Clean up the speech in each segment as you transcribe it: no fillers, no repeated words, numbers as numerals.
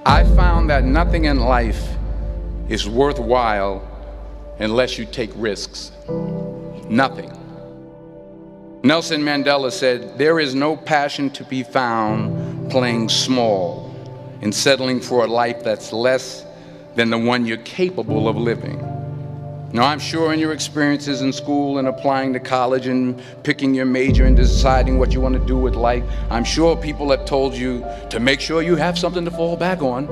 I found that nothing in life is worthwhile unless you take risks. Nothing. Nelson Mandela said, "There is no passion to be found playing small and settling for a life that's less than the one you're capable of living." Now, I'm sure in your experiences in school and applying to college and picking your major and deciding what you want to do with life, I'm sure people have told you to make sure you have something to fall back on.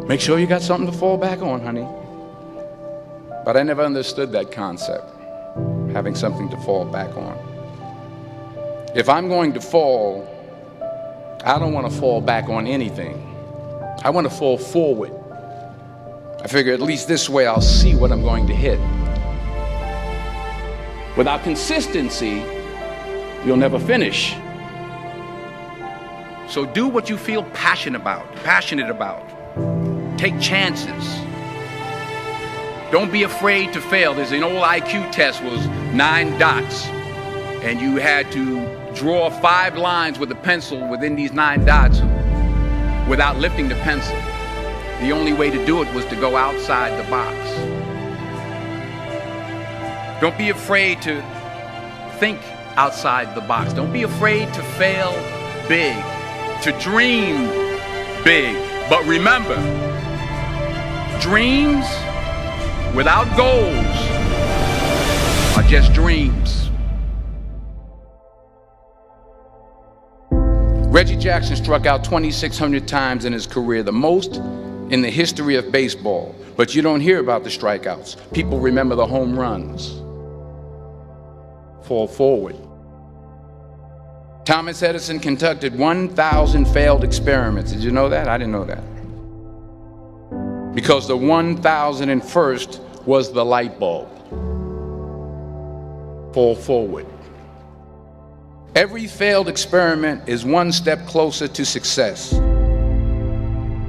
Make sure you got something to fall back on, honey. But I never understood that concept, having something to fall back on. If I'm going to fall, I don't want to fall back on anything. I want to fall forward. I figure at least this way I'll see what I'm going to hit. Without consistency, you'll never finish. So do what you feel passionate about. Take chances. Don't be afraid to fail. There's an old IQ test, was 9 dots, and you had to draw 5 lines with a pencil within these 9 dots without lifting the pencil. The only way to do it was to go outside the box. Don't be afraid to think outside the box. Don't be afraid to fail big, to dream big. But remember, dreams without goals are just dreams. Reggie Jackson struck out 2,600 times in his career, the most in the history of baseball. But you don't hear about the strikeouts. People remember the home runs. Fall forward. Thomas Edison conducted 1,000 failed experiments. Did you know that? I didn't know that. Because the 1,001st was the light bulb. Fall forward. Every failed experiment is one step closer to success.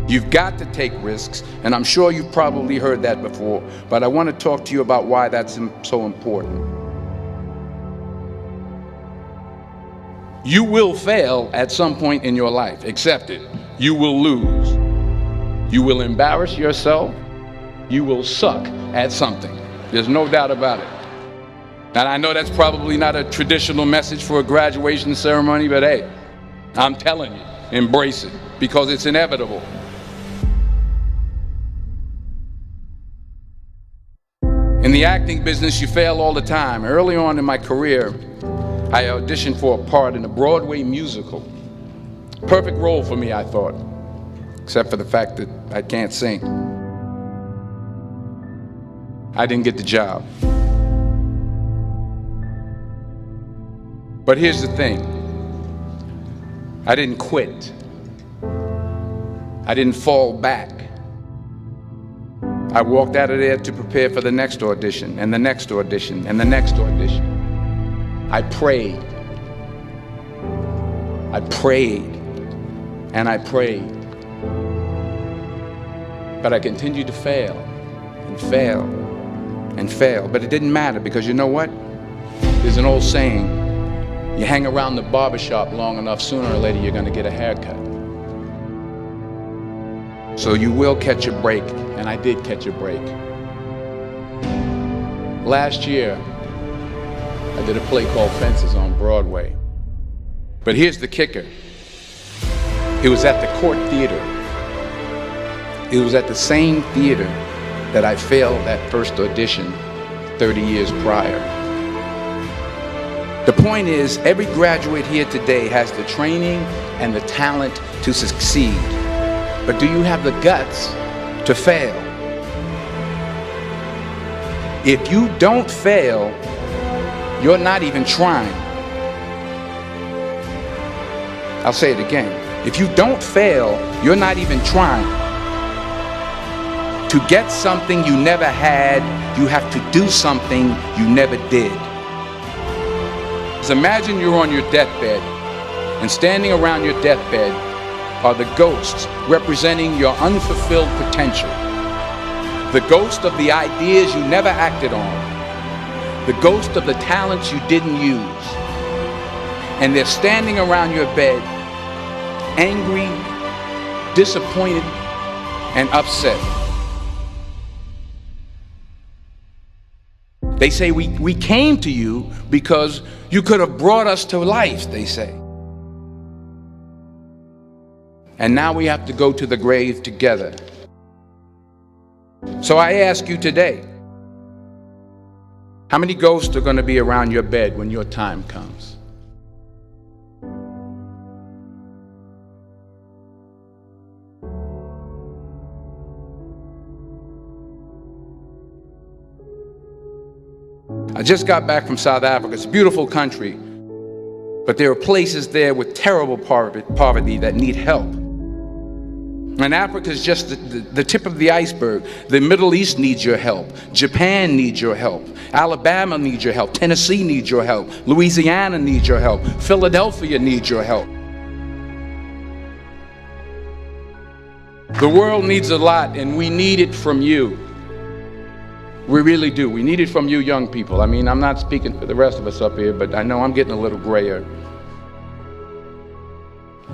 You've got to take risks, and I'm sure you've probably heard that before, but I want to talk to you about why that's so important. You will fail at some point in your life. Accept it. You will lose. You will embarrass yourself. You will suck at something. There's no doubt about it. And I know that's probably not a traditional message for a graduation ceremony, but hey, I'm telling you, embrace it, because it's inevitable. In the acting business, you fail all the time. Early on in my career, I auditioned for a part in a Broadway musical. Perfect role for me, I thought, except for the fact that I can't sing. I didn't get the job. But here's the thing. I didn't quit. I didn't fall back. I walked out of there to prepare for the next audition, and the next audition, and the next audition. I prayed. I prayed, and I prayed. But I continued to fail, and fail, and fail. But it didn't matter, because you know what? There's an old saying, you hang around the barbershop long enough, sooner or later you're going to get a haircut. So you will catch a break, and I did catch a break. Last year, I did a play called Fences on Broadway. But here's the kicker. It was at the Court Theater. It was at the same theater that I failed that first audition 30 years prior. The point is, every graduate here today has the training and the talent to succeed. But do you have the guts to fail? If you don't fail, you're not even trying. I'll say it again. If you don't fail, you're not even trying. To get something you never had, you have to do something you never did. So imagine you're on your deathbed, and standing around your deathbed are the ghosts representing your unfulfilled potential. The ghost of the ideas you never acted on. The ghost of the talents you didn't use. And they're standing around your bed, angry, disappointed, and upset. They say we came to you because you could have brought us to life, they say. And now we have to go to the grave together. So I ask you today, how many ghosts are going to be around your bed when your time comes? I just got back from South Africa. It's a beautiful country, but there are places there with terrible poverty that need help. And Africa is just the tip of the iceberg. The Middle East needs your help. Japan needs your help. Alabama needs your help. Tennessee needs your help. Louisiana needs your help. Philadelphia needs your help. The world needs a lot, and we need it from you. We really do. We need it from you young people. I mean, I'm not speaking for the rest of us up here, but I know I'm getting a little grayer.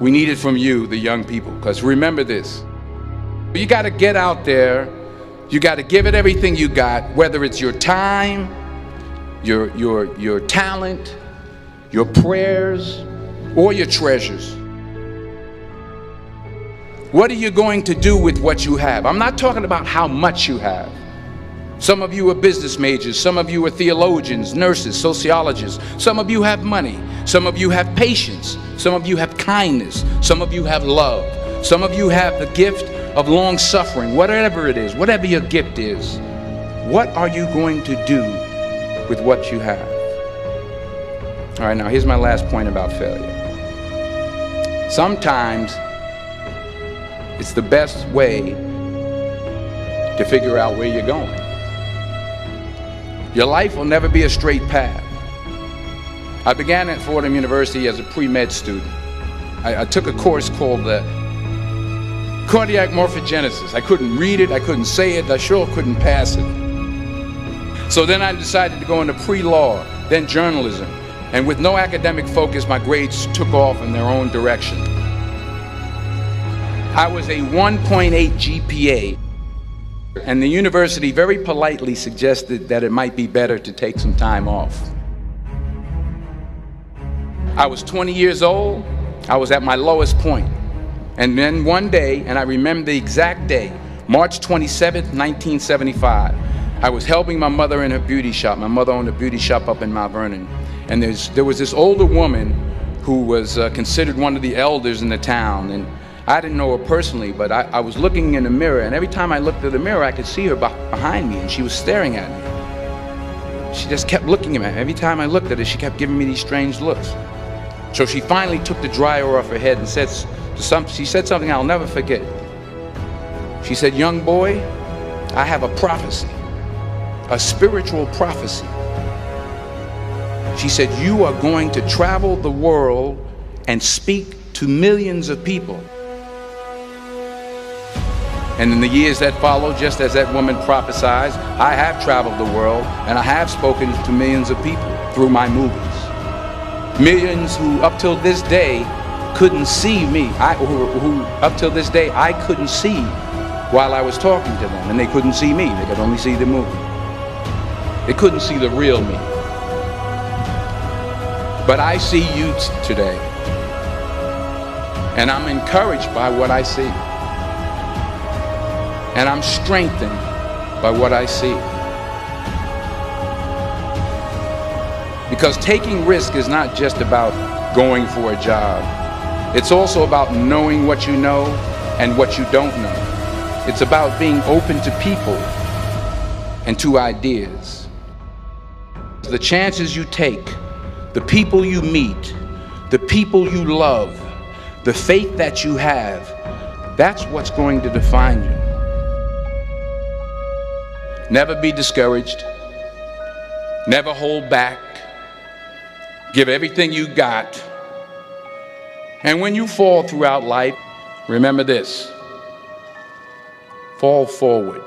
We need it from you, the young people, because remember this. You got to get out there. You got to give it everything you got, whether it's your time, your talent, your prayers, or your treasures. What are you going to do with what you have? I'm not talking about how much you have. Some of you are business majors, some of you are theologians, nurses, sociologists. Some of you have money, some of you have patience, some of you have kindness, some of you have love, some of you have the gift of long suffering. Whatever it is, whatever your gift is, what are you going to do with what you have? All right, now here's my last point about failure. Sometimes it's the best way to figure out where you're going. Your life will never be a straight path. I began at Fordham University as a pre-med student. I took a course called cardiac morphogenesis. I couldn't read it, I couldn't say it, I sure couldn't pass it. So then I decided to go into pre-law, then journalism. And with no academic focus, my grades took off in their own direction. I was a 1.8 GPA. And the university very politely suggested that it might be better to take some time off. I was 20 years old. I was at my lowest point. And then one day, and I remember the exact day, March 27th, 1975, I was helping my mother in her beauty shop. My mother owned a beauty shop up in Mount Vernon. And there was this older woman who was considered one of the elders in the town. And I didn't know her personally, but I was looking in the mirror, and every time I looked at the mirror, I could see her behind me, and she was staring at me. She just kept looking at me. Every time I looked at her, she kept giving me these strange looks. So she finally took the dryer off her head and she said something I'll never forget. She said, "Young boy, I have a prophecy, a spiritual prophecy." She said, "You are going to travel the world and speak to millions of people." And in the years that followed, just as that woman prophesied, I have traveled the world and I have spoken to millions of people through my movies. Millions who up till this day couldn't see me, who up till this day I couldn't see while I was talking to them, and they couldn't see me, they could only see the movie. They couldn't see the real me. But I see you today, and I'm encouraged by what I see. And I'm strengthened by what I see. Because taking risk is not just about going for a job. It's also about knowing what you know and what you don't know. It's about being open to people and to ideas. The chances you take, the people you meet, the people you love, the faith that you have, that's what's going to define you. Never be discouraged. Never hold back. Give everything you got. And when you fall throughout life, remember this: fall forward.